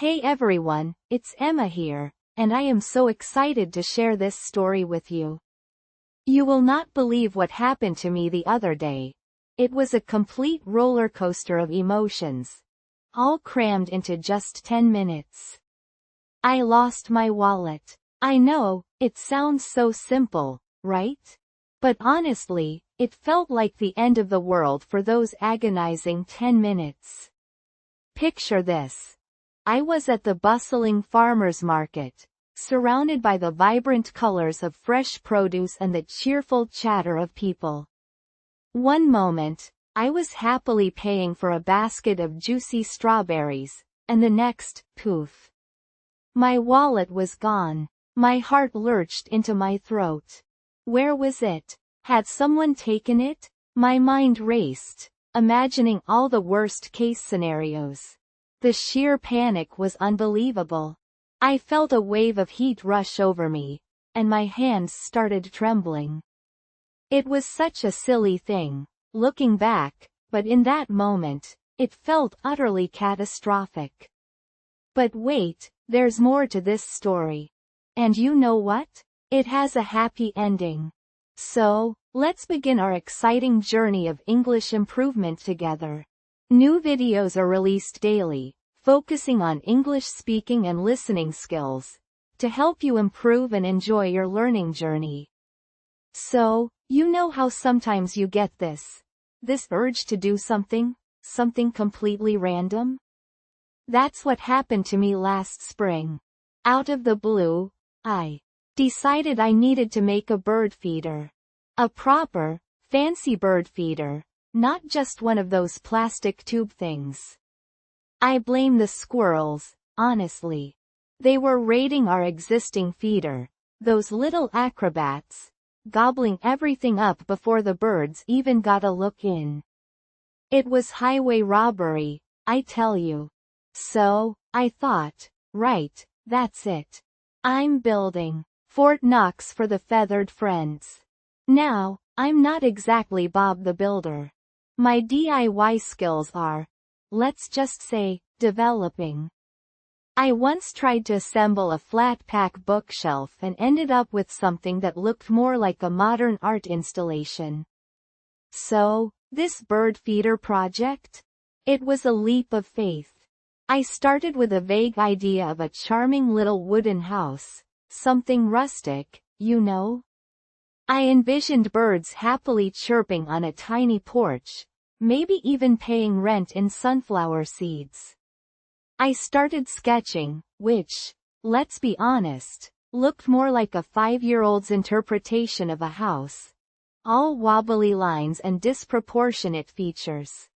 Hey everyone, it's Emma here, and I am so excited to share this story with you. You will not believe what happened to me the other day. It was a complete roller coaster of emotions, all crammed into just 10 minutes. I lost my wallet. I know, it sounds so simple, right? But honestly, it felt like the end of the world for those agonizing 10 minutes. Picture this. I was at the bustling farmers market, surrounded by the vibrant colors of fresh produce and the cheerful chatter of people. One moment, I was happily paying for a basket of juicy strawberries, and the next, poof. My wallet was gone. My heart lurched into my throat. Where was it? Had someone taken it? My mind raced, imagining all the worst-case scenarios. The sheer panic was unbelievable. I felt a wave of heat rush over me, and my hands started trembling. It was such a silly thing, looking back, but in that moment, it felt utterly catastrophic. But wait, there's more to this story. And you know what? It has a happy ending. So, let's begin our exciting journey of English improvement together. New videos are released daily, focusing on English speaking and listening skills, to help you improve and enjoy your learning journey. So, you know how sometimes you get this urge to do something completely random? That's what happened to me last spring. Out of the blue, I decided I needed to make a bird feeder. A proper, fancy bird feeder, not just one of those plastic tube things. I blame the squirrels, honestly. They were raiding our existing feeder, those little acrobats, gobbling everything up before the birds even got a look in. It was highway robbery, I tell you. So, I thought, right, that's it. I'm building Fort Knox for the feathered friends. Now, I'm not exactly Bob the Builder. My DIY skills are, let's just say, developing. I once tried to assemble a flat-pack bookshelf and ended up with something that looked more like a modern art installation. So, this bird feeder project? It was a leap of faith. I started with a vague idea of a charming little wooden house, something rustic, you know? I envisioned birds happily chirping on a tiny porch, maybe even paying rent in sunflower seeds. I started sketching, which, let's be honest, looked more like a 5-year-old's interpretation of a house. All wobbly lines and disproportionate features.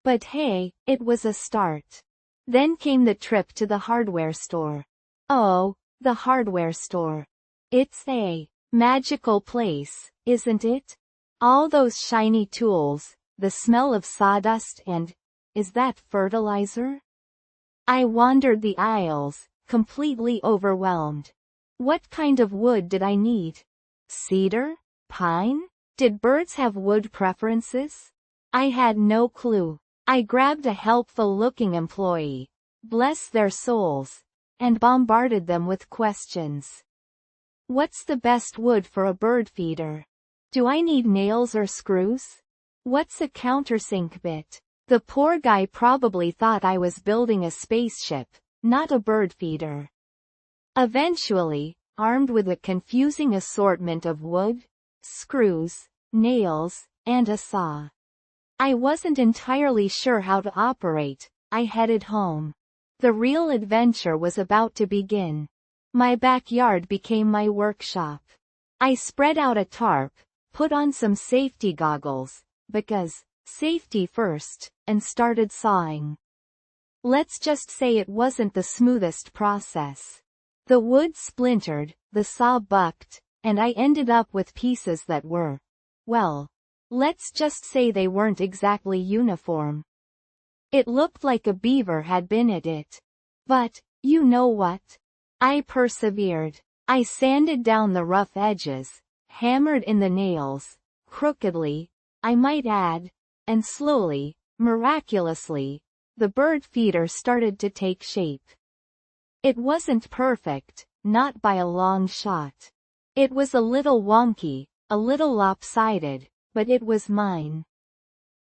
But hey, it was a start. Then came the trip to the hardware store. Oh, the hardware store. It's a magical place, isn't it? All those shiny tools, the smell of sawdust and, is that fertilizer? I wandered the aisles, completely overwhelmed. What kind of wood did I need? Cedar? Pine? Did birds have wood preferences? I had no clue. I grabbed a helpful-looking employee, bless their souls, and bombarded them with questions. What's the best wood for a bird feeder? Do I need nails or screws? What's a countersink bit? The poor guy probably thought I was building a spaceship, not a bird feeder. Eventually, armed with a confusing assortment of wood, screws, nails, and a saw, I wasn't entirely sure how to operate. I headed home. The real adventure was about to begin. My backyard became my workshop. I spread out a tarp, put on some safety goggles, because, safety first, and started sawing. Let's just say it wasn't the smoothest process. The wood splintered, the saw bucked, and I ended up with pieces that were, well, let's just say they weren't exactly uniform. It looked like a beaver had been at it. But, you know what? I persevered. I sanded down the rough edges, hammered in the nails, crookedly, I might add, and slowly, miraculously, the bird feeder started to take shape. It wasn't perfect, not by a long shot. It was a little wonky, a little lopsided, but it was mine.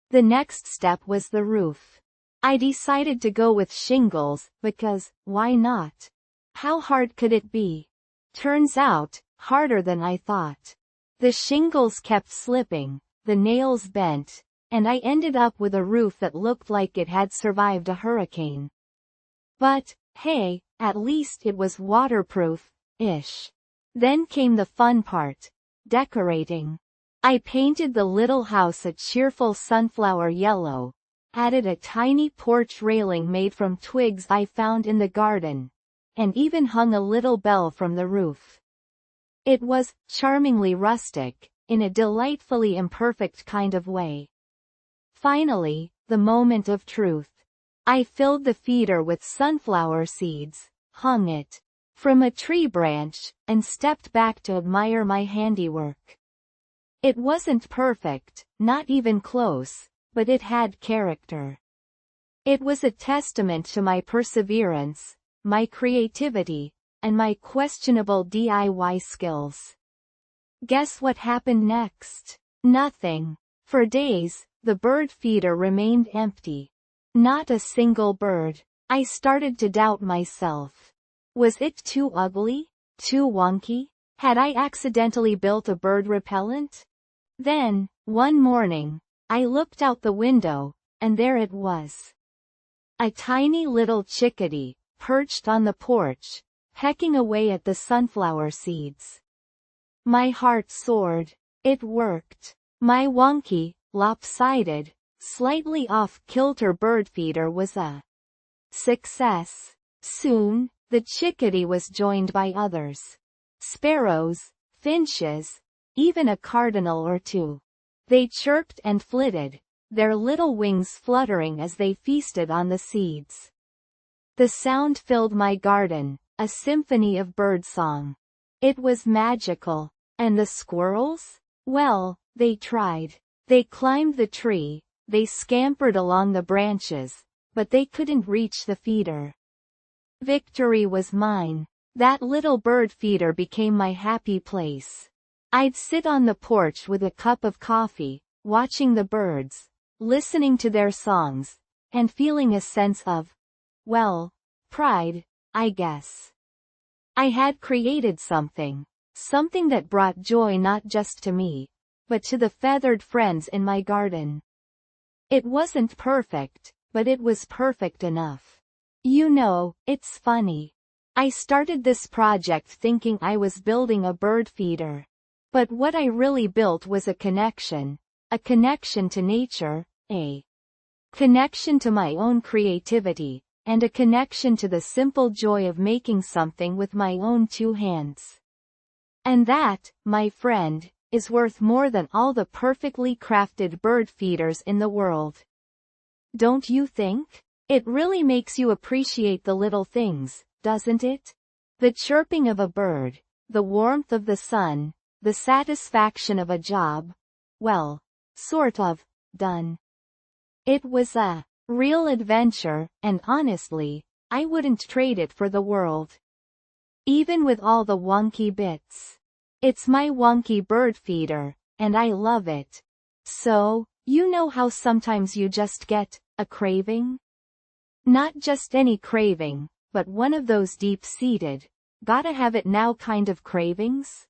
The next step was the roof. I decided to go with shingles, because, why not? How hard could it be? Turns out, harder than I thought. The shingles kept slipping, the nails bent, and I ended up with a roof that looked like it had survived a hurricane. But, hey, at least it was waterproof-ish. Then came the fun part. Decorating. I painted the little house a cheerful sunflower yellow, added a tiny porch railing made from twigs I found in the garden, and even hung a little bell from the roof. It was charmingly rustic, in a delightfully imperfect kind of way. Finally, the moment of truth. I filled the feeder with sunflower seeds, hung it from a tree branch, and stepped back to admire my handiwork. It wasn't perfect, not even close, but it had character. It was a testament to my perseverance, my creativity, and my questionable DIY skills. Guess what happened next? Nothing. For days, the bird feeder remained empty. Not a single bird. I started to doubt myself. Was it too ugly? Too wonky? Had I accidentally built a bird repellent? Then, one morning, I looked out the window, and there it was. A tiny little chickadee, perched on the porch, pecking away at the sunflower seeds. My heart soared. It worked. My wonky, lopsided, slightly off-kilter bird feeder was a success. Soon, the chickadee was joined by others. Sparrows, finches, even a cardinal or two. They chirped and flitted, their little wings fluttering as they feasted on the seeds. The sound filled my garden, a symphony of birdsong. It was magical. And the squirrels? Well, they tried. They climbed the tree, they scampered along the branches, but they couldn't reach the feeder. Victory was mine. That little bird feeder became my happy place. I'd sit on the porch with a cup of coffee, watching the birds, listening to their songs, and feeling a sense of, well, pride, I guess. I had created something that brought joy not just to me, but to the feathered friends in my garden. It wasn't perfect, but it was perfect enough. You know, it's funny. I started this project thinking I was building a bird feeder. But what I really built was a connection to nature, a connection to my own creativity, and a connection to the simple joy of making something with my own two hands. And that, my friend, is worth more than all the perfectly crafted bird feeders in the world. Don't you think? It really makes you appreciate the little things, doesn't it? The chirping of a bird, the warmth of the sun, the satisfaction of a job, well, sort of, done. It was a real adventure, and honestly, I wouldn't trade it for the world. Even with all the wonky bits. It's my wonky bird feeder, and I love it. So, you know how sometimes you just get a craving? Not just any craving, but one of those deep-seated, gotta have it now kind of cravings?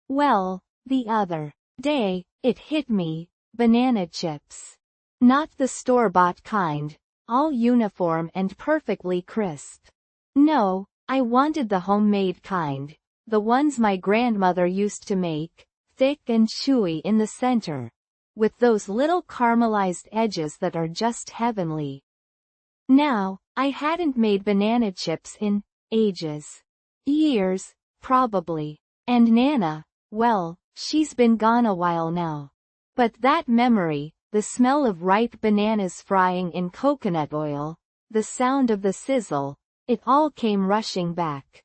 Well, the other day, it hit me, banana chips. Not the store-bought kind, all uniform and perfectly crisp. No, I wanted the homemade kind, the ones my grandmother used to make, thick and chewy in the center, with those little caramelized edges that are just heavenly. Now, I hadn't made banana chips in ages. Years, probably. And Nana, well, she's been gone a while now. But that memory, the smell of ripe bananas frying in coconut oil, the sound of the sizzle, it all came rushing back.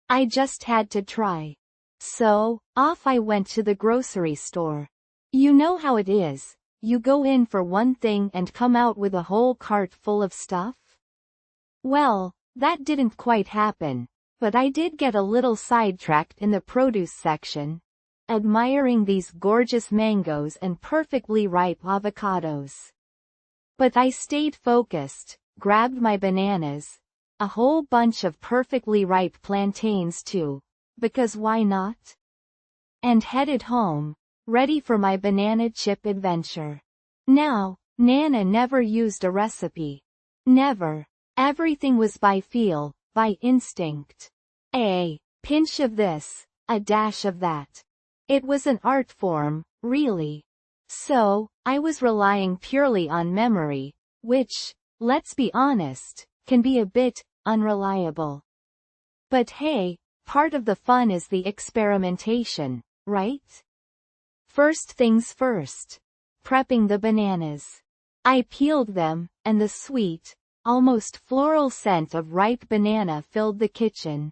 I just had to try. So, off I went to the grocery store. You know how it is, you go in for one thing and come out with a whole cart full of stuff? Well, that didn't quite happen, but I did get a little sidetracked in the produce section, admiring these gorgeous mangoes and perfectly ripe avocados. But I stayed focused, grabbed my bananas, a whole bunch of perfectly ripe plantains too, because why not? And headed home, ready for my banana chip adventure. Now, Nana never used a recipe. Never. Everything was by feel, by instinct. A pinch of this, a dash of that. It was an art form, really. So, I was relying purely on memory, which, let's be honest, can be a bit unreliable. But hey, part of the fun is the experimentation, right? First things first. Prepping the bananas. I peeled them, and the sweet, almost floral scent of ripe banana filled the kitchen.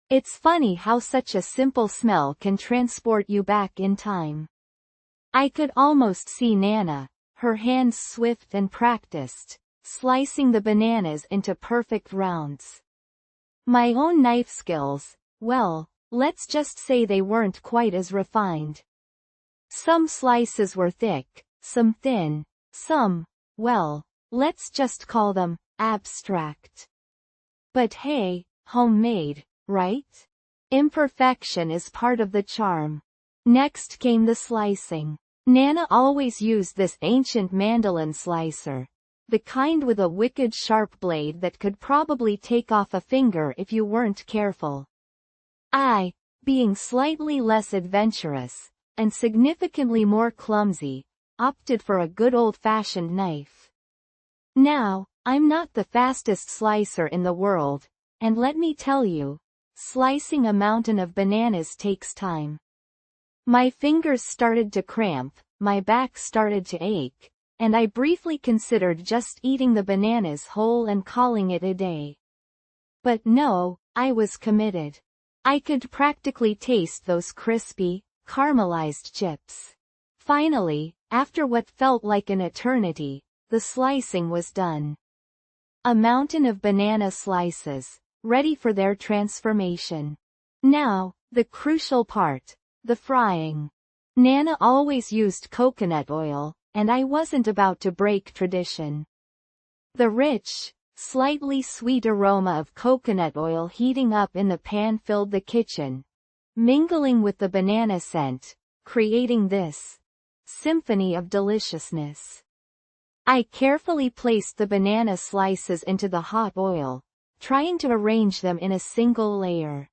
It's funny how such a simple smell can transport you back in time. I could almost see Nana, her hands swift and practiced, slicing the bananas into perfect rounds. My own knife skills, well, let's just say they weren't quite as refined. Some slices were thick, some thin, some, well, let's just call them abstract. But hey, homemade, right? Imperfection is part of the charm. Next came the slicing. Nana always used this ancient mandolin slicer, the kind with a wicked sharp blade that could probably take off a finger if you weren't careful. I, being slightly less adventurous, and significantly more clumsy, opted for a good old-fashioned knife. Now, I'm not the fastest slicer in the world, and let me tell you, slicing a mountain of bananas takes time. My fingers started to cramp, my back started to ache, and I briefly considered just eating the bananas whole and calling it a day. But no, I was committed. I could practically taste those crispy, caramelized chips. Finally, after what felt like an eternity, the slicing was done. A mountain of banana slices, ready for their transformation. Now, the crucial part, the frying. Nana always used coconut oil, and I wasn't about to break tradition. The rich, slightly sweet aroma of coconut oil heating up in the pan filled the kitchen, mingling with the banana scent, creating this symphony of deliciousness. I carefully placed the banana slices into the hot oil, trying to arrange them in a single layer.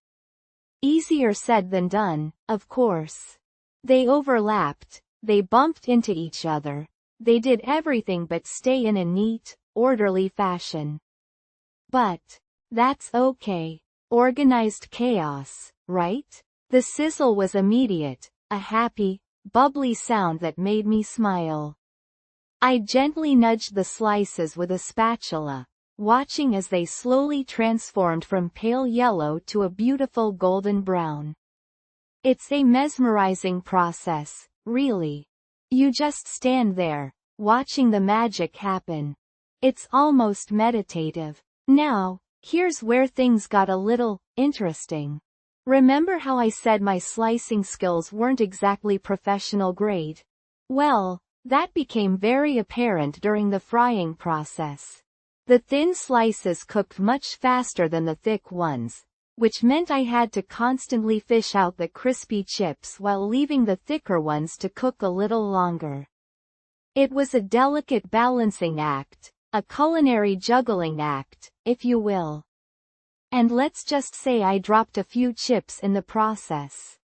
Easier said than done, of course. They overlapped, they bumped into each other, they did everything but stay in a neat, orderly fashion. But that's okay. Organized chaos, right? The sizzle was immediate, a happy, bubbly sound that made me smile. I gently nudged the slices with a spatula, watching as they slowly transformed from pale yellow to a beautiful golden brown. It's a mesmerizing process, really. You just stand there, watching the magic happen. It's almost meditative. Now, here's where things got a little interesting. Remember how I said my slicing skills weren't exactly professional grade? Well, that became very apparent during the frying process. The thin slices cooked much faster than the thick ones, which meant I had to constantly fish out the crispy chips while leaving the thicker ones to cook a little longer. It was a delicate balancing act, a culinary juggling act, if you will. And let's just say I dropped a few chips in the process.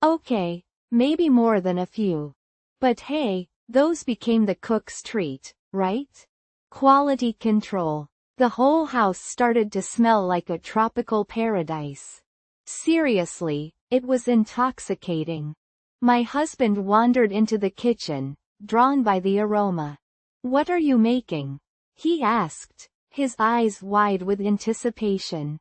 Okay, maybe more than a few. But hey, those became the cook's treat, right? Quality control. The whole house started to smell like a tropical paradise. Seriously, it was intoxicating. My husband wandered into the kitchen, drawn by the aroma. "What are you making?" he asked, his eyes wide with anticipation.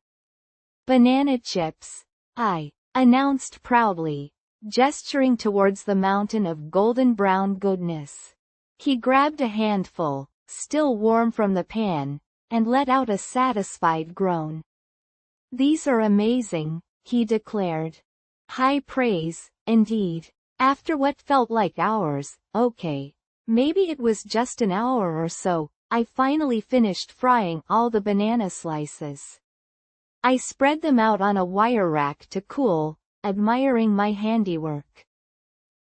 "Banana chips," I announced proudly, gesturing towards the mountain of golden brown goodness. He grabbed a handful, still warm from the pan, and let out a satisfied groan. "These are amazing," he declared. High praise, indeed. After what felt like hours, okay, maybe it was just an hour or so, I finally finished frying all the banana slices. I spread them out on a wire rack to cool, admiring my handiwork.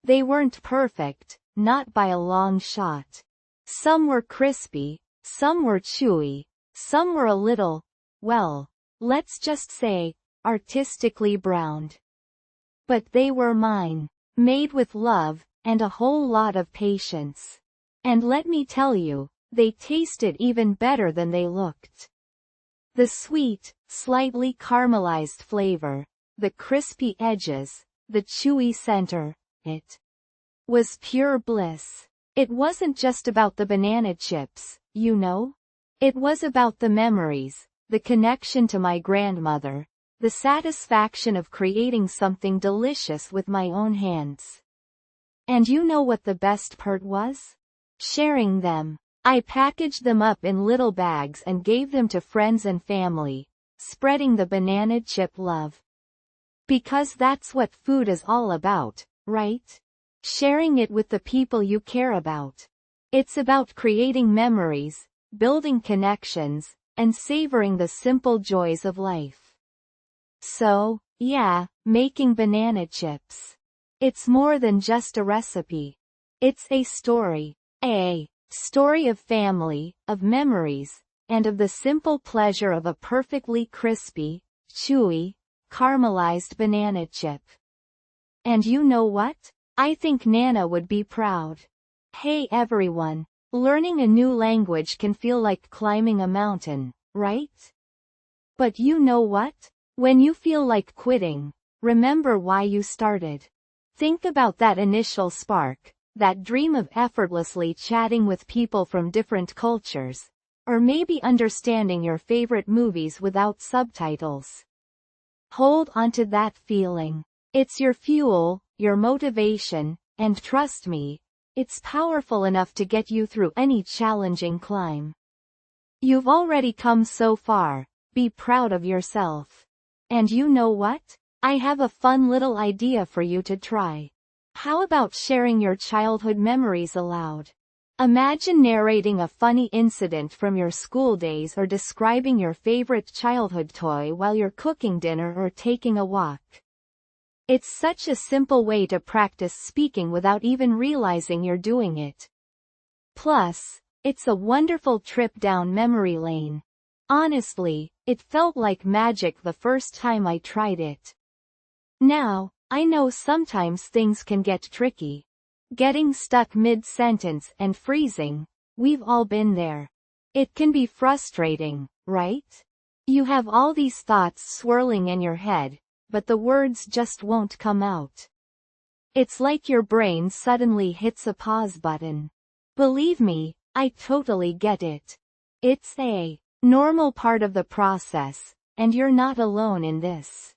They weren't perfect, not by a long shot. Some were crispy, some were chewy, some were a little, well, let's just say, artistically browned. But they were mine, made with love, and a whole lot of patience. And let me tell you, they tasted even better than they looked. The sweet, slightly caramelized flavor, the crispy edges, the chewy center, it was pure bliss. It wasn't just about the banana chips, you know? It was about the memories, the connection to my grandmother, the satisfaction of creating something delicious with my own hands. And you know what the best part was? Sharing them. I packaged them up in little bags and gave them to friends and family, spreading the banana chip love. Because that's what food is all about, right? Sharing it with the people you care about. It's about creating memories, building connections, and savoring the simple joys of life. So, yeah, making banana chips. It's more than just a recipe. It's a story. A story of family, of memories, and of the simple pleasure of a perfectly crispy, chewy, caramelized banana chip. And you know what? I think Nana would be proud. Hey everyone, learning a new language can feel like climbing a mountain, right? But you know what? When you feel like quitting, remember why you started. Think about that initial spark, that dream of effortlessly chatting with people from different cultures, or maybe understanding your favorite movies without subtitles. Hold onto that feeling. It's your fuel, your motivation, and trust me, it's powerful enough to get you through any challenging climb. You've already come so far, be proud of yourself. And you know what? I have a fun little idea for you to try. How about sharing your childhood memories aloud? Imagine narrating a funny incident from your school days or describing your favorite childhood toy while you're cooking dinner or taking a walk. It's such a simple way to practice speaking without even realizing you're doing it. Plus, it's a wonderful trip down memory lane. Honestly, it felt like magic the first time I tried it. Now, I know sometimes things can get tricky. Getting stuck mid-sentence and freezing, we've all been there. It can be frustrating, right? You have all these thoughts swirling in your head, but the words just won't come out. It's like your brain suddenly hits a pause button. Believe me, I totally get it. It's a normal part of the process, and you're not alone in this.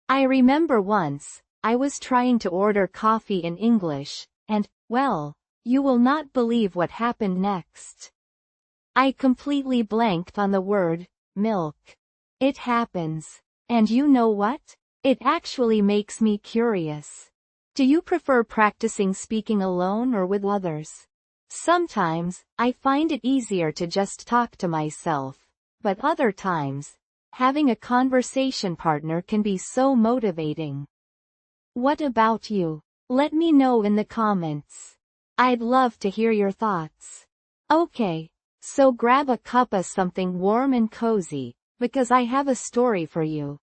I remember once, I was trying to order coffee in English, and, well, you will not believe what happened next. I completely blanked on the word, milk. It happens. And you know what? It actually makes me curious. Do you prefer practicing speaking alone or with others? Sometimes, I find it easier to just talk to myself, but other times, having a conversation partner can be so motivating. What about you? Let me know in the comments. I'd love to hear your thoughts. Okay, so grab a cup of something warm and cozy, because I have a story for you.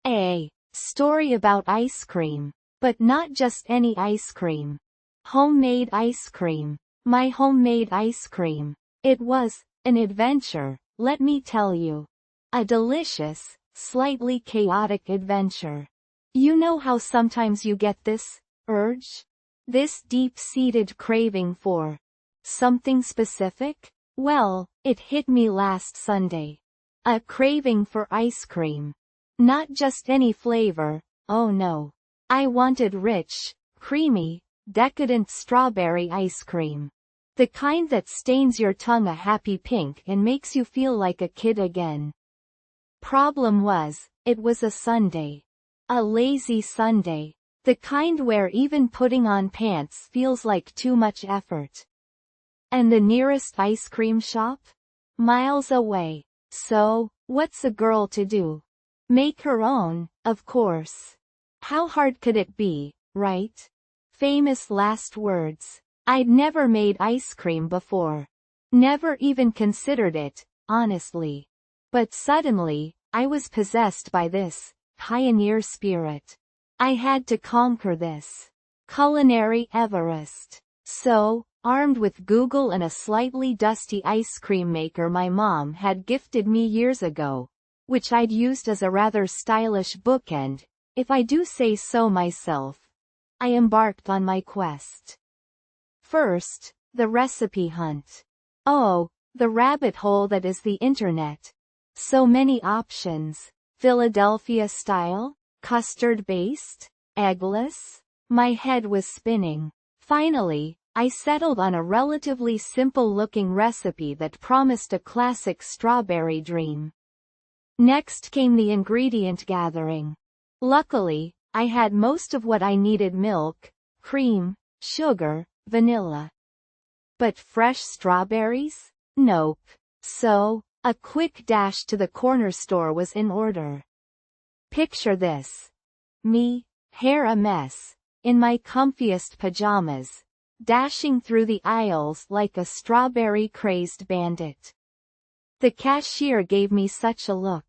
A story about ice cream, but not just any ice cream. Homemade ice cream. My homemade ice cream. It was an adventure, let me tell you. A delicious, slightly chaotic adventure. You know how sometimes you get this urge? This deep-seated craving for something specific? Well, it hit me last Sunday. A craving for ice cream. Not just any flavor, oh no. I wanted rich, creamy, decadent strawberry ice cream. The kind that stains your tongue a happy pink and makes you feel like a kid again. Problem was, it was a Sunday. A lazy Sunday. The kind where even putting on pants feels like too much effort. And the nearest ice cream shop? Miles away. So, what's a girl to do? Make her own, of course. How hard could it be, right? Famous last words. I'd never made ice cream before. Never even considered it, honestly. But suddenly, I was possessed by this pioneer spirit. I had to conquer this culinary Everest. So, armed with Google and a slightly dusty ice cream maker my mom had gifted me years ago, which I'd used as a rather stylish bookend, if I do say so myself, I embarked on my quest. First, the recipe hunt. Oh, the rabbit hole that is the internet. So many options. Philadelphia style? Custard-based? Eggless? My head was spinning. Finally, I settled on a relatively simple-looking recipe that promised a classic strawberry dream. Next came the ingredient gathering. Luckily, I had most of what I needed: milk, cream, sugar, vanilla. But fresh strawberries? Nope. So, a quick dash to the corner store was in order. Picture this. Me, hair a mess, in my comfiest pajamas, dashing through the aisles like a strawberry-crazed bandit. The cashier gave me such a look.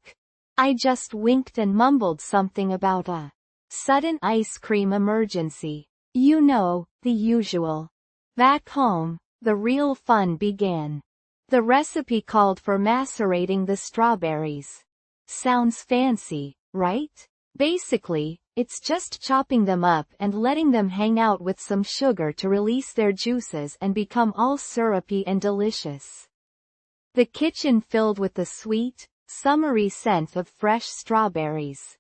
I just winked and mumbled something about a sudden ice cream emergency. You know, the usual. Back home, the real fun began. The recipe called for macerating the strawberries. Sounds fancy, right? Basically, it's just chopping them up and letting them hang out with some sugar to release their juices and become all syrupy and delicious. The kitchen filled with the sweet, summery scent of fresh strawberries.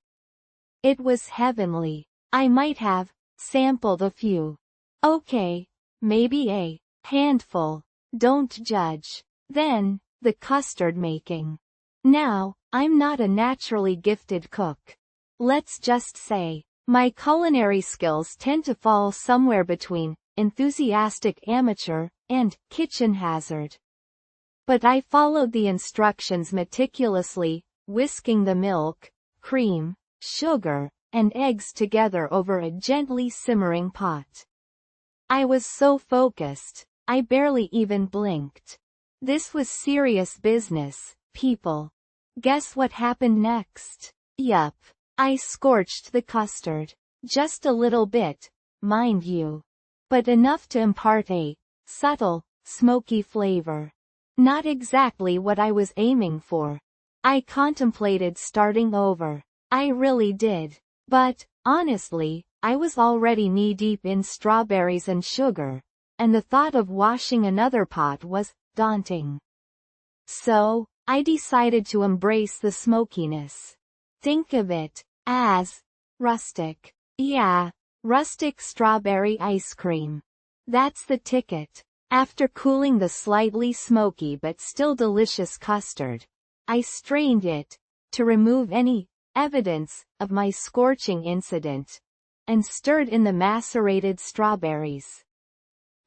It was heavenly. I might have sampled a few. Okay, maybe a handful. Don't judge. Then, the custard making. Now, I'm not a naturally gifted cook. Let's just say, my culinary skills tend to fall somewhere between enthusiastic amateur and kitchen hazard. But I followed the instructions meticulously, whisking the milk, cream, sugar, and eggs together over a gently simmering pot. I was so focused, I barely even blinked. This was serious business, people. Guess what happened next? Yup. I scorched the custard. Just a little bit, mind you. But enough to impart a subtle, smoky flavor. Not exactly what I was aiming for. I contemplated starting over. I really did. But, honestly, I was already knee-deep in strawberries and sugar, and the thought of washing another pot was daunting. So, I decided to embrace the smokiness. Think of it as rustic. Yeah, rustic strawberry ice cream. That's the ticket. After cooling the slightly smoky but still delicious custard, I strained it to remove any evidence of my scorching incident and stirred in the macerated strawberries.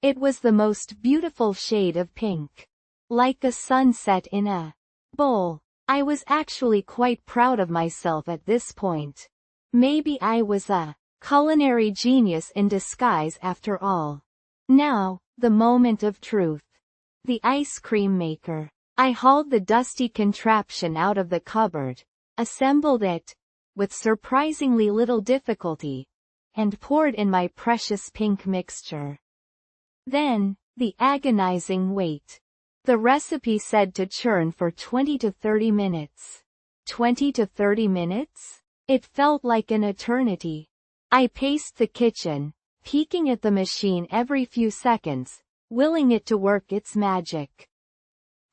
It was the most beautiful shade of pink. Like a sunset in a bowl. I was actually quite proud of myself at this point. Maybe I was a culinary genius in disguise after all. Now, the moment of truth. The ice cream maker. I hauled the dusty contraption out of the cupboard, assembled it, with surprisingly little difficulty, and poured in my precious pink mixture. Then, the agonizing wait. The recipe said to churn for 20 to 30 minutes. 20 to 30 minutes? It felt like an eternity. I paced the kitchen, peeking at the machine every few seconds, willing it to work its magic.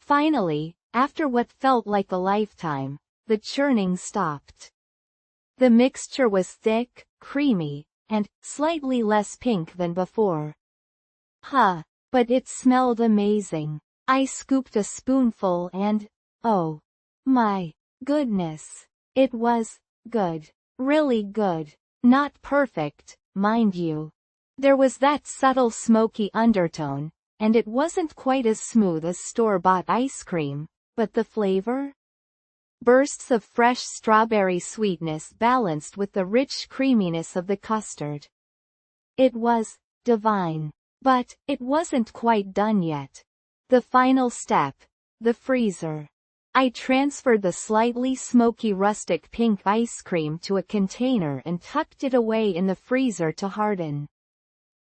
Finally, after what felt like a lifetime, the churning stopped. The mixture was thick, creamy, and slightly less pink than before. Huh. But it smelled amazing. I scooped a spoonful and, oh my goodness, it was good. Really good. Not perfect, mind you. There was that subtle smoky undertone, and it wasn't quite as smooth as store-bought ice cream, but the flavor? Bursts of fresh strawberry sweetness balanced with the rich creaminess of the custard. It was divine. But it wasn't quite done yet. The final step. The freezer. I transferred the slightly smoky rustic pink ice cream to a container and tucked it away in the freezer to harden.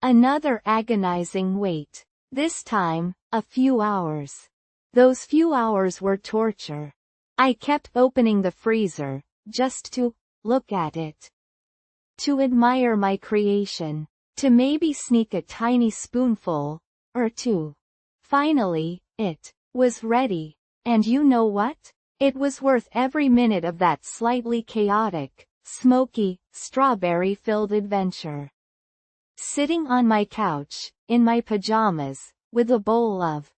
Another agonizing wait. This time, a few hours. Those few hours were torture. I kept opening the freezer, just to look at it. To admire my creation. To maybe sneak a tiny spoonful, or two. Finally, it was ready. And you know what? It was worth every minute of that slightly chaotic, smoky, strawberry-filled adventure. Sitting on my couch, in my pajamas, with a bowl of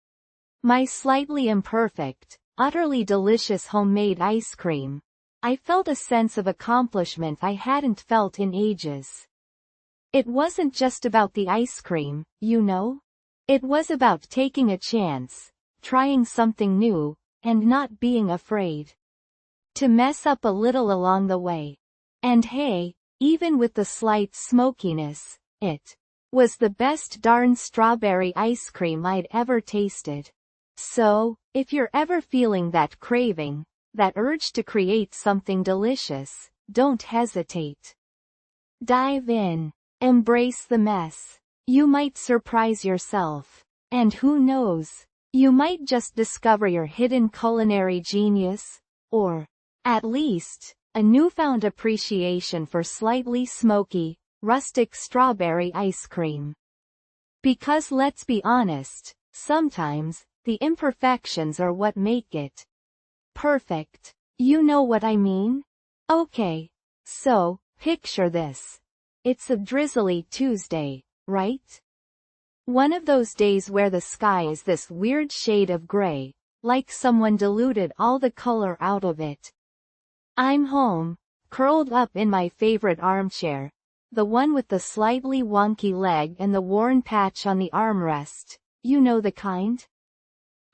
my slightly imperfect, utterly delicious homemade ice cream, I felt a sense of accomplishment I hadn't felt in ages. It wasn't just about the ice cream, you know? It was about taking a chance, trying something new, and not being afraid to mess up a little along the way. And hey, even with the slight smokiness, it was the best darn strawberry ice cream I'd ever tasted. So, if you're ever feeling that craving, that urge to create something delicious, don't hesitate. Dive in. Embrace the mess. You might surprise yourself. And who knows? You might just discover your hidden culinary genius, or, at least, a newfound appreciation for slightly smoky, rustic strawberry ice cream. Because let's be honest, sometimes, the imperfections are what make it perfect. You know what I mean? Okay. So, picture this. It's a drizzly Tuesday, right? One of those days where the sky is this weird shade of gray, like someone diluted all the color out of it. I'm home, curled up in my favorite armchair, the one with the slightly wonky leg and the worn patch on the armrest, you know the kind?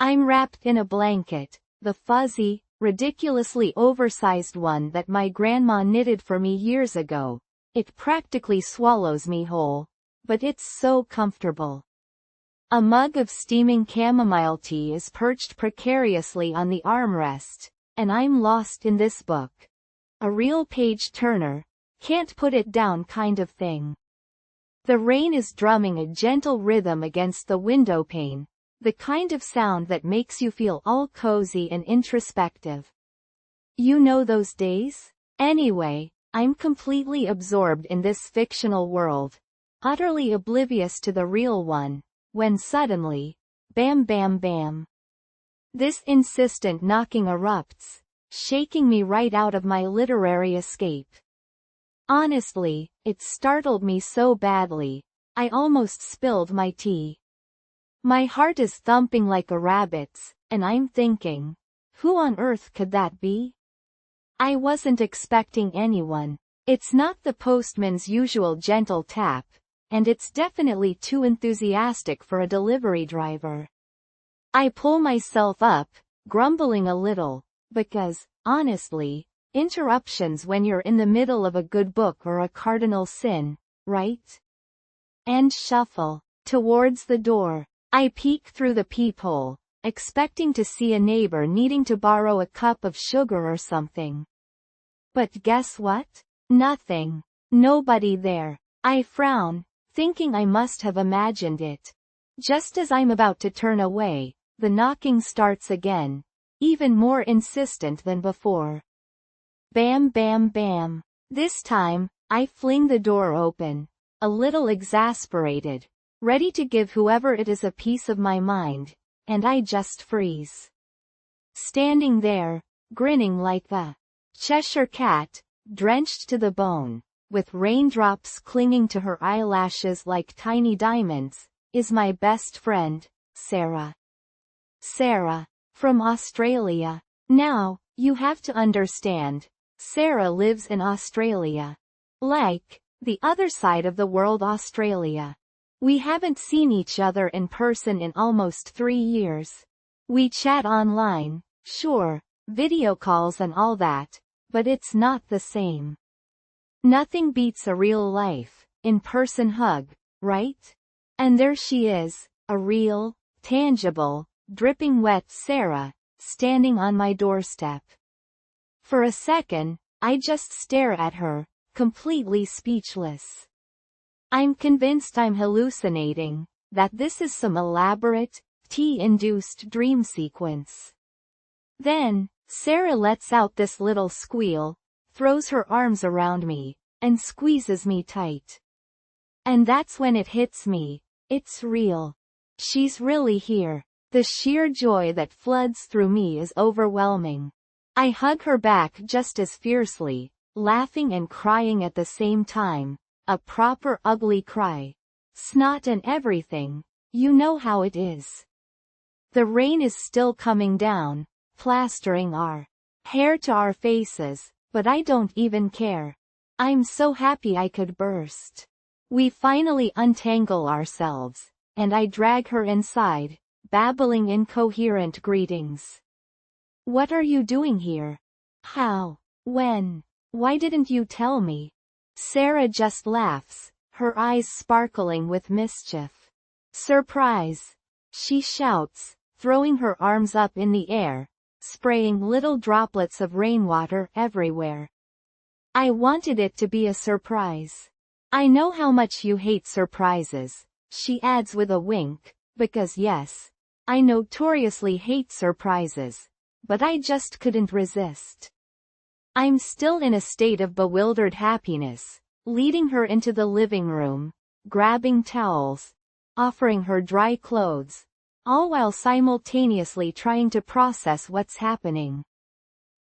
I'm wrapped in a blanket, the fuzzy, ridiculously oversized one that my grandma knitted for me years ago. It practically swallows me whole. But it's so comfortable. A mug of steaming chamomile tea is perched precariously on the armrest, and I'm lost in this book. A real page-turner, can't put it down kind of thing. The rain is drumming a gentle rhythm against the window pane, the kind of sound that makes you feel all cozy and introspective. You know those days? Anyway, I'm completely absorbed in this fictional world, utterly oblivious to the real one, when suddenly, bam bam bam. This insistent knocking erupts, shaking me right out of my literary escape. Honestly, it startled me so badly, I almost spilled my tea. My heart is thumping like a rabbit's, and I'm thinking, who on earth could that be? I wasn't expecting anyone. It's not the postman's usual gentle tap, and it's definitely too enthusiastic for a delivery driver. I pull myself up, grumbling a little, because, honestly, interruptions when you're in the middle of a good book are a cardinal sin, right? And shuffle towards the door. I peek through the peephole, expecting to see a neighbor needing to borrow a cup of sugar or something. But guess what? Nothing. Nobody there. I frown, thinking I must have imagined it. Just as I'm about to turn away, the knocking starts again, even more insistent than before. Bam bam bam. This time, I fling the door open, a little exasperated, ready to give whoever it is a piece of my mind, and I just freeze. Standing there, grinning like a Cheshire cat, drenched to the bone, with raindrops clinging to her eyelashes like tiny diamonds, is my best friend, Sarah. Sarah. From Australia. Now, you have to understand, Sarah lives in Australia. Like, the other side of the world, Australia. We haven't seen each other in person in almost 3 years. We chat online, sure, video calls and all that, but it's not the same. Nothing beats a real-life, in-person hug, right? And there she is, a real, tangible, dripping wet Sarah, standing on my doorstep. For a second, I just stare at her, completely speechless. I'm convinced I'm hallucinating, that this is some elaborate, tea-induced dream sequence. Then, Sarah lets out this little squeal, throws her arms around me, and squeezes me tight. And that's when it hits me, it's real. She's really here. The sheer joy that floods through me is overwhelming. I hug her back just as fiercely, laughing and crying at the same time, a proper ugly cry. Snot and everything, you know how it is. The rain is still coming down, plastering our hair to our faces, but I don't even care. I'm so happy I could burst. We finally untangle ourselves, and I drag her inside, babbling incoherent greetings. What are you doing here? How? When? Why didn't you tell me? Sarah just laughs, her eyes sparkling with mischief. Surprise! She shouts, throwing her arms up in the air, spraying little droplets of rainwater everywhere. I wanted it to be a surprise. I know how much you hate surprises, she adds with a wink, because yes, I notoriously hate surprises, but I just couldn't resist. I'm still in a state of bewildered happiness, leading her into the living room, grabbing towels, offering her dry clothes, all while simultaneously trying to process what's happening.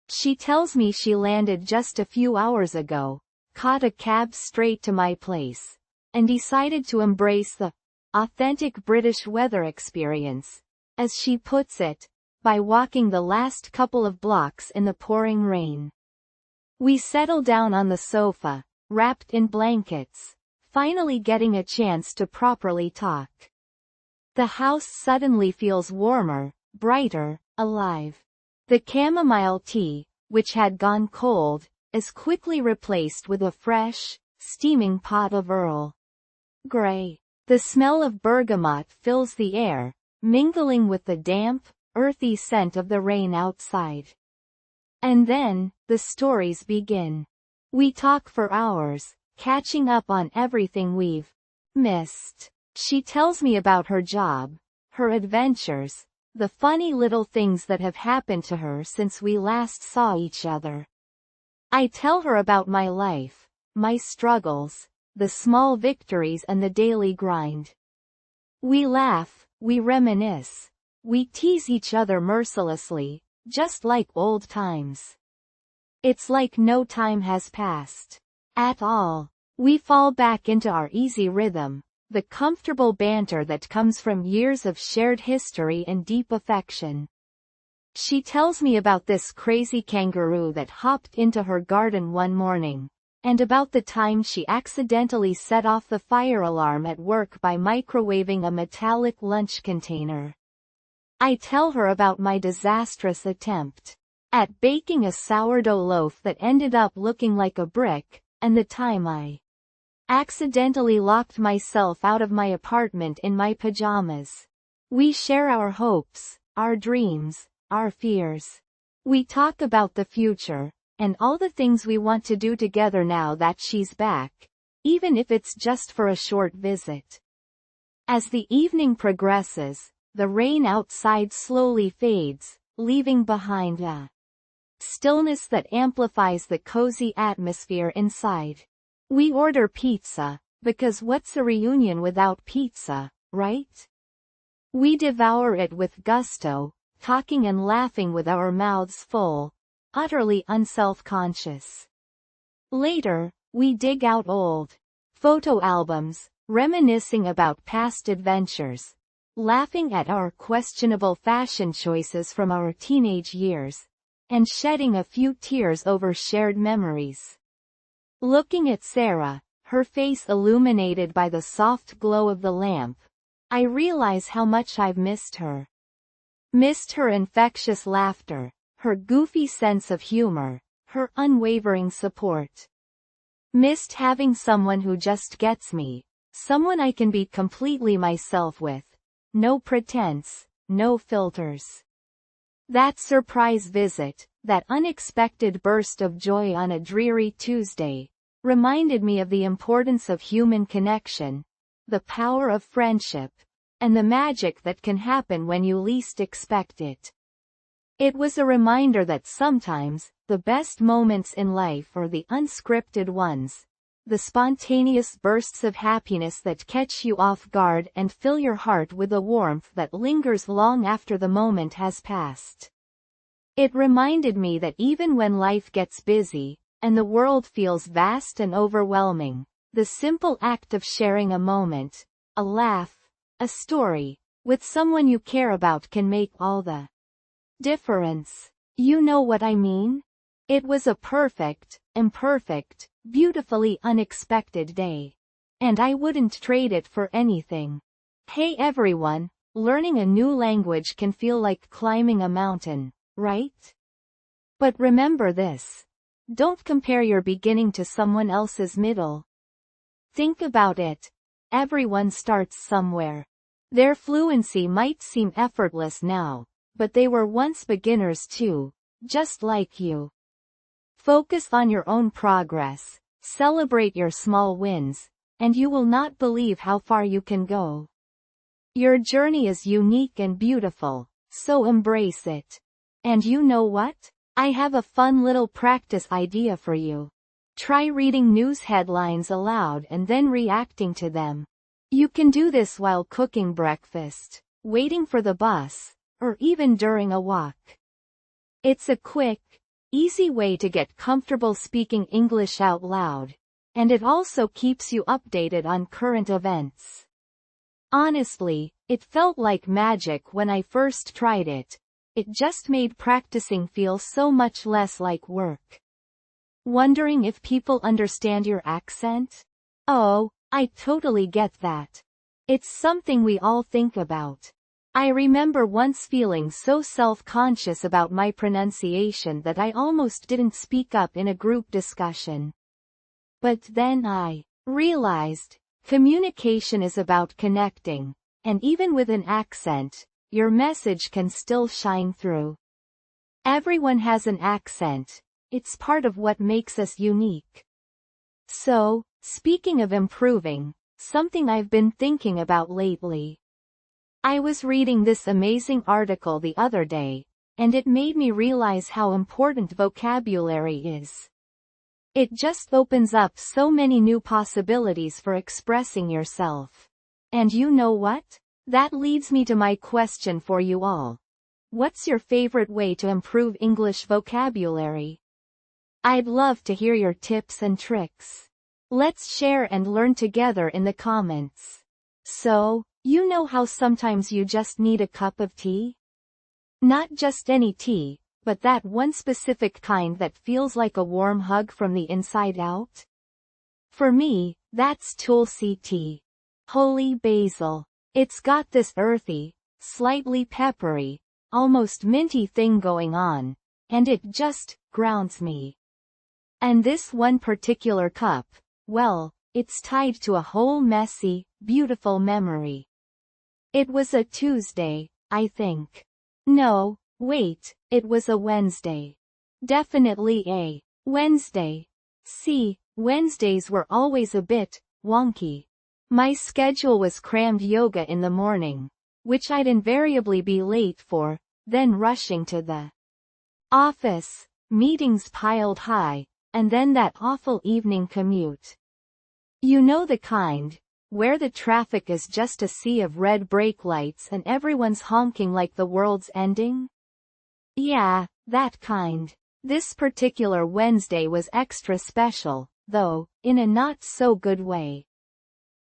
She tells me she landed just a few hours ago, caught a cab straight to my place, and decided to embrace the authentic British weather experience, as she puts it, by walking the last couple of blocks in the pouring rain. We settle down on the sofa, wrapped in blankets, finally getting a chance to properly talk. The house suddenly feels warmer, brighter, alive. The chamomile tea, which had gone cold, is quickly replaced with a fresh, steaming pot of Earl Grey. The smell of bergamot fills the air, mingling with the damp, earthy scent of the rain outside. And then, the stories begin. We talk for hours, catching up on everything we've missed. She tells me about her job, her adventures, the funny little things that have happened to her since we last saw each other. I tell her about my life, my struggles, the small victories and the daily grind. We laugh, we reminisce, we tease each other mercilessly, just like old times. It's like no time has passed. At all. We fall back into our easy rhythm, the comfortable banter that comes from years of shared history and deep affection. She tells me about this crazy kangaroo that hopped into her garden one morning, and about the time she accidentally set off the fire alarm at work by microwaving a metallic lunch container. I tell her about my disastrous attempt at baking a sourdough loaf that ended up looking like a brick, and the time I accidentally locked myself out of my apartment in my pajamas. We share our hopes, our dreams, our fears. We talk about the future, and all the things we want to do together now that she's back, even if it's just for a short visit. As the evening progresses, the rain outside slowly fades, leaving behind a stillness that amplifies the cozy atmosphere inside. We order pizza, because what's a reunion without pizza, right? We devour it with gusto, talking and laughing with our mouths full, utterly unself-conscious. Later, we dig out old photo albums, reminiscing about past adventures, laughing at our questionable fashion choices from our teenage years, and shedding a few tears over shared memories. Looking at Sarah, her face illuminated by the soft glow of the lamp, I realize how much I've missed her. Missed her infectious laughter, her goofy sense of humor, her unwavering support. Missed having someone who just gets me, someone I can be completely myself with. No pretense, no filters. That surprise visit, that unexpected burst of joy on a dreary Tuesday, reminded me of the importance of human connection, the power of friendship, and the magic that can happen when you least expect it. It was a reminder that sometimes, the best moments in life are the unscripted ones, the spontaneous bursts of happiness that catch you off guard and fill your heart with a warmth that lingers long after the moment has passed. It reminded me that even when life gets busy, and the world feels vast and overwhelming, the simple act of sharing a moment, a laugh, a story, with someone you care about can make all the difference. You know what I mean? It was a perfect, imperfect, beautifully unexpected day. And I wouldn't trade it for anything. Hey everyone, learning a new language can feel like climbing a mountain, right? But remember this. Don't compare your beginning to someone else's middle. Think about it. Everyone starts somewhere. Their fluency might seem effortless now, but they were once beginners too, just like you. Focus on your own progress, celebrate your small wins, and you will not believe how far you can go. Your journey is unique and beautiful, so embrace it. And you know what? I have a fun little practice idea for you. Try reading news headlines aloud and then reacting to them. You can do this while cooking breakfast, waiting for the bus, or even during a walk. It's a quick, easy way to get comfortable speaking English out loud, and it also keeps you updated on current events. Honestly, it felt like magic when I first tried it. It just made practicing feel so much less like work. Wondering if people understand your accent? Oh, I totally get that. It's something we all think about. I remember once feeling so self-conscious about my pronunciation that I almost didn't speak up in a group discussion. But then I realized, communication is about connecting, and even with an accent, your message can still shine through. Everyone has an accent. It's part of what makes us unique. So, speaking of improving, something I've been thinking about lately. I was reading this amazing article the other day, and it made me realize how important vocabulary is. It just opens up so many new possibilities for expressing yourself. And you know what? That leads me to my question for you all. What's your favorite way to improve English vocabulary? I'd love to hear your tips and tricks. Let's share and learn together in the comments. So, you know how sometimes you just need a cup of tea? Not just any tea, but that one specific kind that feels like a warm hug from the inside out? For me, that's Tulsi tea. Holy basil. It's got this earthy, slightly peppery, almost minty thing going on, and it just grounds me. And this one particular cup, well, it's tied to a whole messy, beautiful memory. It was a Tuesday, I think. No, wait, it was a Wednesday. Definitely a Wednesday. See, Wednesdays were always a bit wonky. My schedule was crammed yoga in the morning, which I'd invariably be late for, then rushing to the office, meetings piled high, and then that awful evening commute. You know the kind, where the traffic is just a sea of red brake lights and everyone's honking like the world's ending? Yeah, that kind. This particular Wednesday was extra special, though, in a not-so-good way.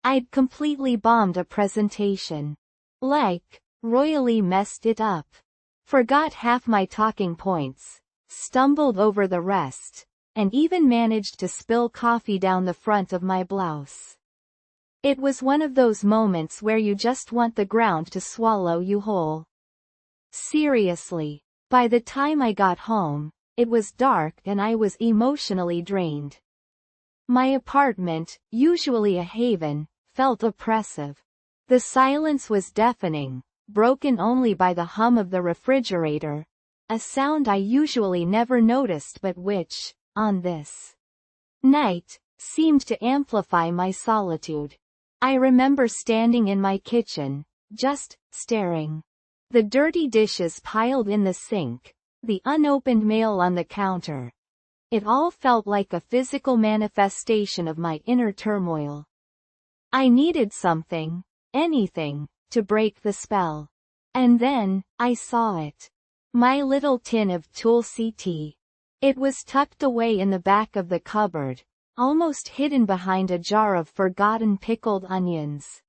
I'd completely bombed a presentation. Like, royally messed it up. Forgot half my talking points, stumbled over the rest, and even managed to spill coffee down the front of my blouse. It was one of those moments where you just want the ground to swallow you whole. Seriously. By the time I got home, it was dark and I was emotionally drained. My apartment, usually a haven, felt oppressive. The silence was deafening, broken only by the hum of the refrigerator, a sound I usually never noticed but which, on this night, seemed to amplify my solitude. I remember standing in my kitchen, just staring. The dirty dishes piled in the sink, the unopened mail on the counter. It all felt like a physical manifestation of my inner turmoil. I needed something, anything, to break the spell. And then, I saw it. My little tin of tulsi tea. It was tucked away in the back of the cupboard, almost hidden behind a jar of forgotten pickled onions.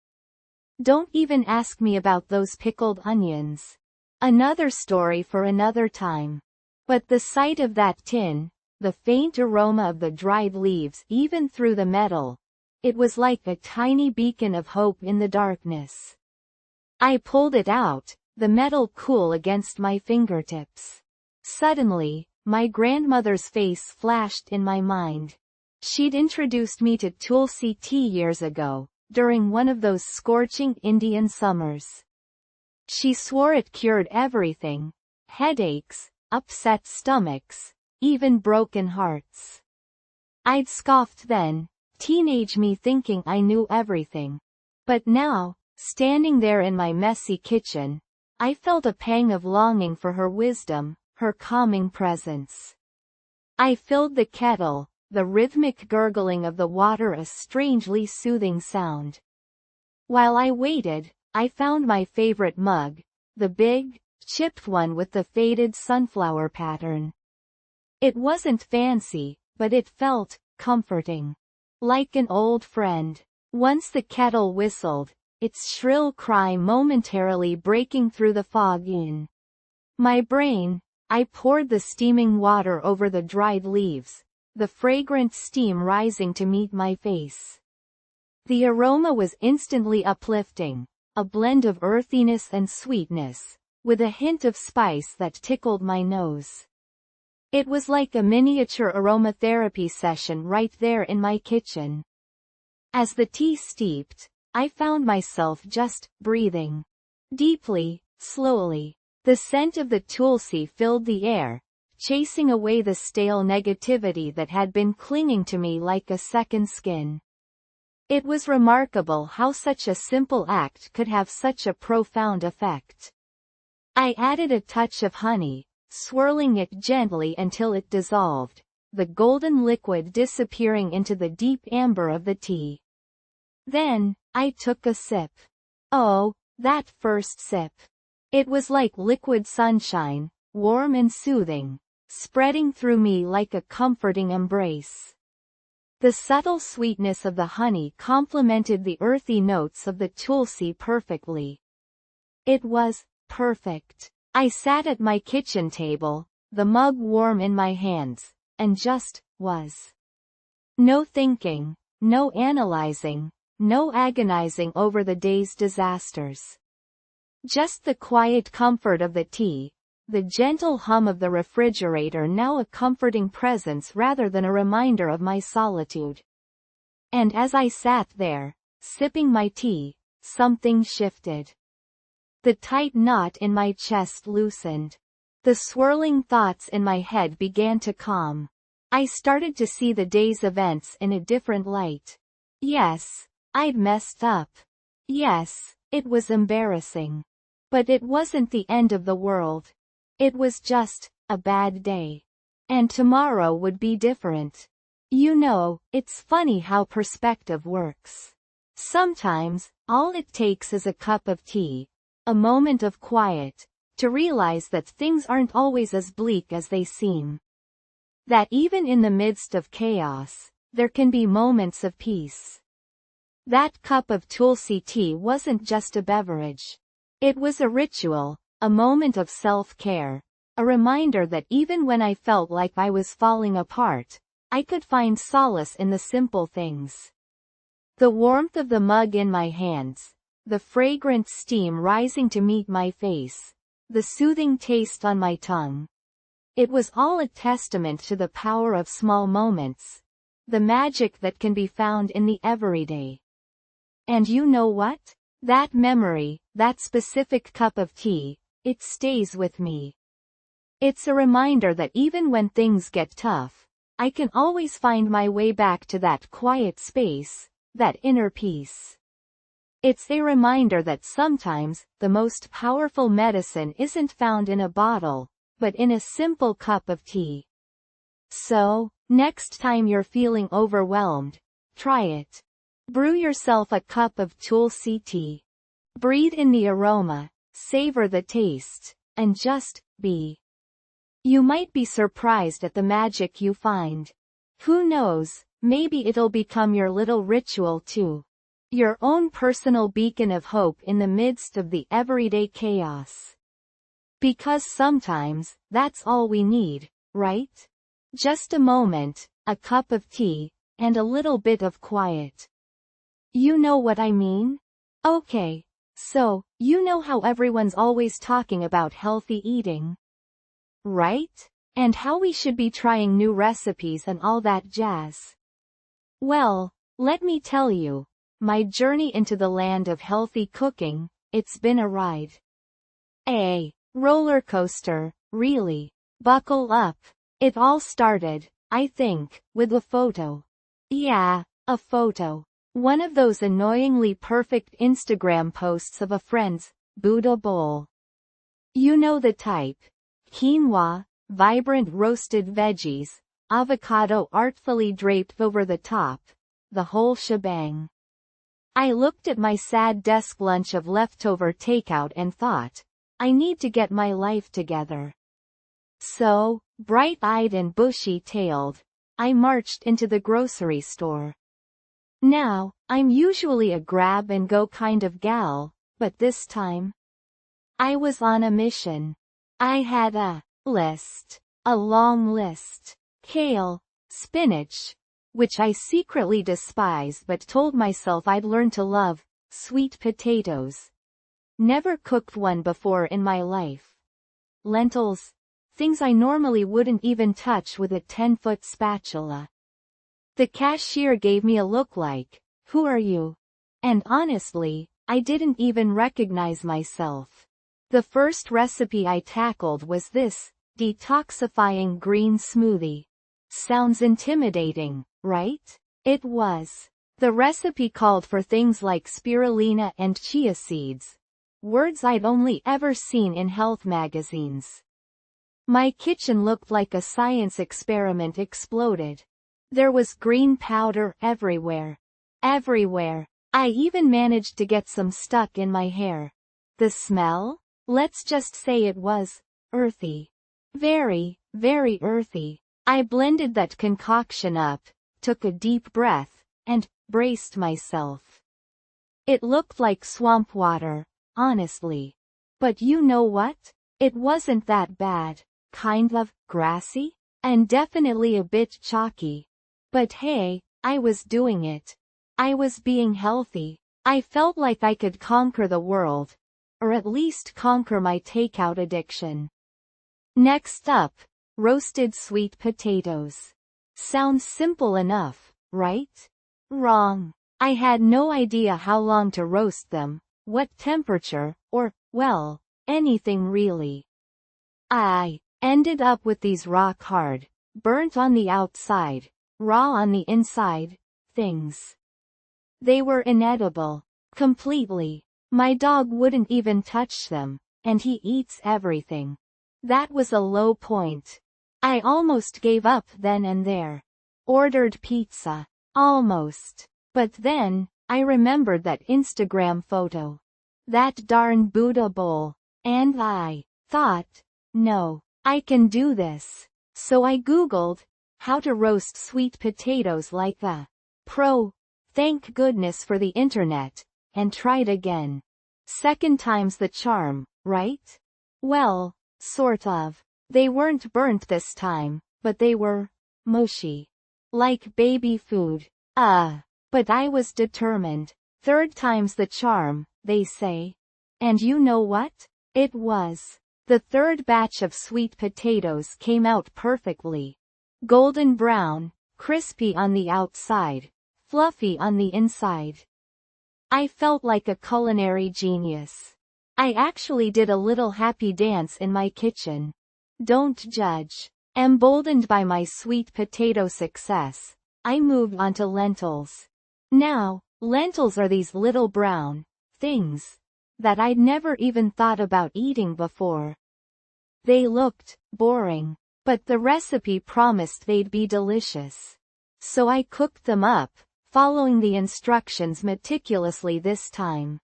Don't even ask me about those pickled onions. Another story for another time. But the sight of that tin, the faint aroma of the dried leaves even through the metal, it was like a tiny beacon of hope in the darkness. I pulled it out, the metal cool against my fingertips. Suddenly, my grandmother's face flashed in my mind. She'd introduced me to tulsi tea years ago, during one of those scorching Indian summers. She swore it cured everything: headaches, upset stomachs, even broken hearts. I'd scoffed then, teenage me thinking I knew everything. But now, standing there in my messy kitchen, I felt a pang of longing for her wisdom, her calming presence. I filled the kettle, the rhythmic gurgling of the water a strangely soothing sound. While I waited, I found my favorite mug, the big, chipped one with the faded sunflower pattern. It wasn't fancy, but it felt comforting. Like an old friend. Once the kettle whistled, its shrill cry momentarily breaking through the fog in my brain, I poured the steaming water over the dried leaves, the fragrant steam rising to meet my face. The aroma was instantly uplifting, a blend of earthiness and sweetness, with a hint of spice that tickled my nose. It was like a miniature aromatherapy session right there in my kitchen. As the tea steeped, I found myself just breathing deeply, slowly. The scent of the tulsi filled the air, chasing away the stale negativity that had been clinging to me like a second skin. It was remarkable how such a simple act could have such a profound effect. I added a touch of honey, swirling it gently until it dissolved, the golden liquid disappearing into the deep amber of the tea. Then, I took a sip. Oh, that first sip. It was like liquid sunshine, warm and soothing, spreading through me like a comforting embrace. The subtle sweetness of the honey complemented the earthy notes of the tulsi perfectly. It was perfect. I sat at my kitchen table, the mug warm in my hands, and just was. No thinking, no analyzing, no agonizing over the day's disasters. Just the quiet comfort of the tea, the gentle hum of the refrigerator, now a comforting presence rather than a reminder of my solitude. And as I sat there, sipping my tea, something shifted. The tight knot in my chest loosened. The swirling thoughts in my head began to calm. I started to see the day's events in a different light. Yes, I'd messed up. Yes, it was embarrassing. But it wasn't the end of the world. It was just a bad day. And tomorrow would be different. You know, it's funny how perspective works. Sometimes, all it takes is a cup of tea, a moment of quiet, to realize that things aren't always as bleak as they seem. That even in the midst of chaos, there can be moments of peace. That cup of tulsi tea wasn't just a beverage. It was a ritual, a moment of self-care, a reminder that even when I felt like I was falling apart, I could find solace in the simple things. The warmth of the mug in my hands, the fragrant steam rising to meet my face, the soothing taste on my tongue. It was all a testament to the power of small moments, the magic that can be found in the everyday. And you know what? That memory, that specific cup of tea, it stays with me. It's a reminder that even when things get tough, I can always find my way back to that quiet space, that inner peace. It's a reminder that sometimes, the most powerful medicine isn't found in a bottle, but in a simple cup of tea. So, next time you're feeling overwhelmed, try it. Brew yourself a cup of tulsi tea. Breathe in the aroma, savor the taste, and just be. You might be surprised at the magic you find. Who knows, maybe it'll become your little ritual too. Your own personal beacon of hope in the midst of the everyday chaos. Because sometimes, that's all we need, right? Just a moment, a cup of tea, and a little bit of quiet. You know what I mean? Okay. So, you know how everyone's always talking about healthy eating? Right? And how we should be trying new recipes and all that jazz. Well, let me tell you, my journey into the land of healthy cooking, it's been a ride. A roller coaster, really. Buckle up. It all started, I think, with a photo. Yeah, a photo. One of those annoyingly perfect Instagram posts of a friend's Buddha bowl. You know the type. Quinoa, vibrant roasted veggies, avocado artfully draped over the top, the whole shebang. I looked at my sad desk lunch of leftover takeout and thought, I need to get my life together. So, bright-eyed and bushy-tailed, I marched into the grocery store. Now, I'm usually a grab-and-go kind of gal, but this time, I was on a mission. I had a list. A long list. Kale, spinach, which I secretly despise but told myself I'd learn to love, sweet potatoes. Never cooked one before in my life. Lentils, things I normally wouldn't even touch with a 10-foot spatula. The cashier gave me a look like, who are you? And honestly, I didn't even recognize myself. The first recipe I tackled was this detoxifying green smoothie. Sounds intimidating, right? It was. The recipe called for things like spirulina and chia seeds. Words I'd only ever seen in health magazines. My kitchen looked like a science experiment exploded. There was green powder everywhere. Everywhere. I even managed to get some stuck in my hair. The smell? Let's just say it was earthy. Very, very earthy. I blended that concoction up, took a deep breath, and braced myself. It looked like swamp water, honestly. But you know what? It wasn't that bad. Kind of grassy? And definitely a bit chalky. But hey, I was doing it. I was being healthy. I felt like I could conquer the world. Or at least conquer my takeout addiction. Next up, roasted sweet potatoes. Sounds simple enough, right? Wrong. I had no idea how long to roast them, what temperature, or, well, anything really. I ended up with these rock-hard, burnt on the outside, raw on the inside, things. They were inedible. Completely. My dog wouldn't even touch them, and he eats everything. That was a low point. I almost gave up then and there. Ordered pizza. Almost. But then, I remembered that Instagram photo. That darn Buddha bowl. And I thought, no, I can do this. So I Googled, how to roast sweet potatoes like a pro. Thank goodness for the internet, and tried again. Second time's the charm, right? Well, sort of. They weren't burnt this time, but they were mushy. Like baby food. But I was determined. Third time's the charm, they say. And you know what? It was. The third batch of sweet potatoes came out perfectly. Golden brown, crispy on the outside, fluffy on the inside. I felt like a culinary genius. I actually did a little happy dance in my kitchen. Don't judge. Emboldened by my sweet potato success, I moved on to lentils. Now, lentils are these little brown things that I'd never even thought about eating before. They looked boring, but the recipe promised they'd be delicious. So I cooked them up, following the instructions meticulously this time.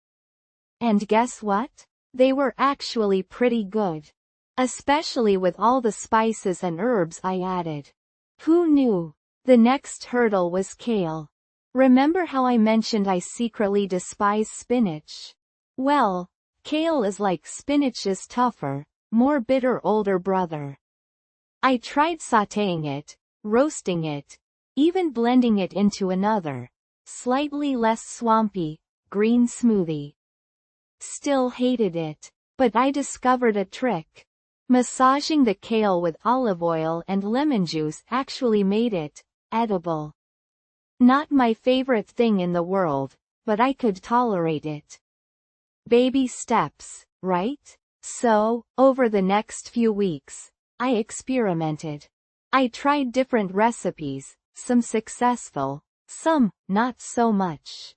And guess what? They were actually pretty good. Especially with all the spices and herbs I added. Who knew? The next hurdle was kale. Remember how I mentioned I secretly despise spinach? Well, kale is like spinach's tougher, more bitter older brother. I tried sautéing it, roasting it, even blending it into another, slightly less swampy, green smoothie. Still hated it, but I discovered a trick. Massaging the kale with olive oil and lemon juice actually made it edible. Not my favorite thing in the world, but I could tolerate it. Baby steps, right? So, over the next few weeks, I experimented. I tried different recipes, some successful, some not so much.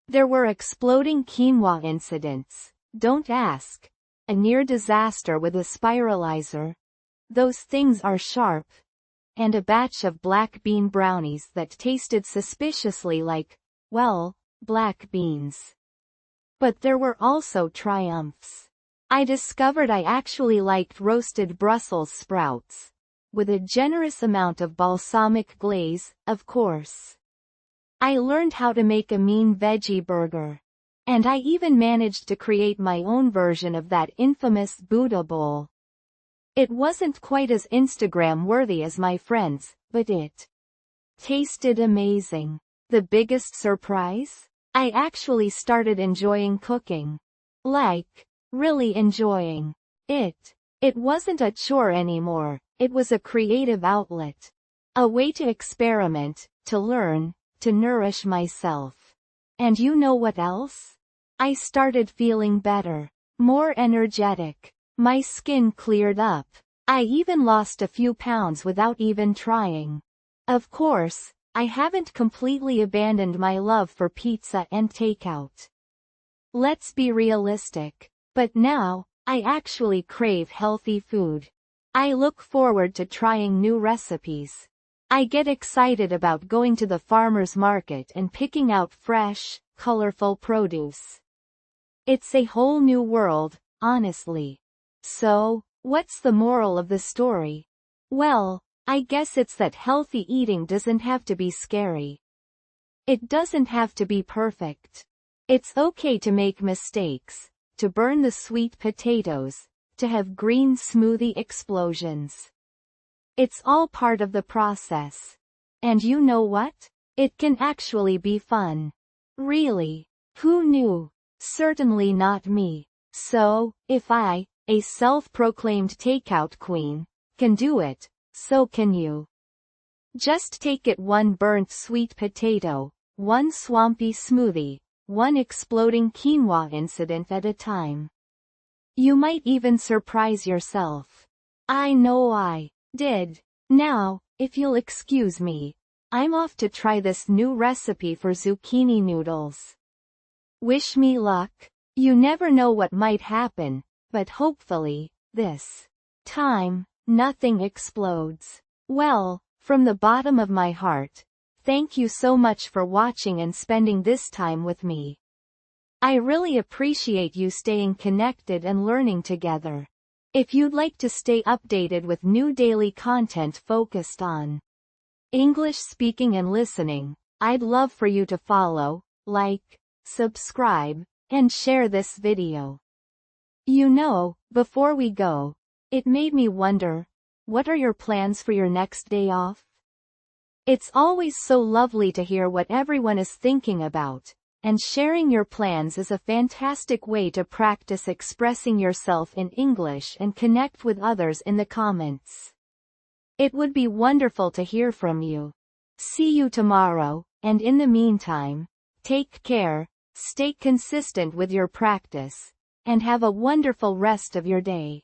There were exploding quinoa incidents, don't ask. A near disaster with a spiralizer. Those things are sharp. And a batch of black bean brownies that tasted suspiciously like, well, black beans. But there were also triumphs. I discovered I actually liked roasted Brussels sprouts. With a generous amount of balsamic glaze, of course. I learned how to make a mean veggie burger. And I even managed to create my own version of that infamous Buddha bowl. It wasn't quite as Instagram-worthy as my friends, but it tasted amazing. The biggest surprise? I actually started enjoying cooking. Like, really enjoying it. It wasn't a chore anymore, it was a creative outlet. A way to experiment, to learn, to nourish myself. And you know what else? I started feeling better, more energetic. My skin cleared up. I even lost a few pounds without even trying. Of course, I haven't completely abandoned my love for pizza and takeout. Let's be realistic. But now, I actually crave healthy food. I look forward to trying new recipes. I get excited about going to the farmer's market and picking out fresh, colorful produce. It's a whole new world, honestly. So, what's the moral of the story? Well, I guess it's that healthy eating doesn't have to be scary. It doesn't have to be perfect. It's okay to make mistakes, to burn the sweet potatoes, to have green smoothie explosions. It's all part of the process. And you know what? It can actually be fun. Really? Who knew? Certainly not me. So, if I, a self-proclaimed takeout queen, can do it, so can you. Just take it one burnt sweet potato, one swampy smoothie, one exploding quinoa incident at a time. You might even surprise yourself. I know I did. Now, if you'll excuse me, I'm off to try this new recipe for zucchini noodles. Wish me luck. You never know what might happen, but hopefully, this time, nothing explodes. Well, from the bottom of my heart, thank you so much for watching and spending this time with me. I really appreciate you staying connected and learning together. If you'd like to stay updated with new daily content focused on English speaking and listening, I'd love for you to follow, like, subscribe, and share this video. You know, before we go, it made me wonder, what are your plans for your next day off? It's always so lovely to hear what everyone is thinking about, and sharing your plans is a fantastic way to practice expressing yourself in English and connect with others in the comments. It would be wonderful to hear from you. See you tomorrow, and in the meantime, take care, stay consistent with your practice, and have a wonderful rest of your day.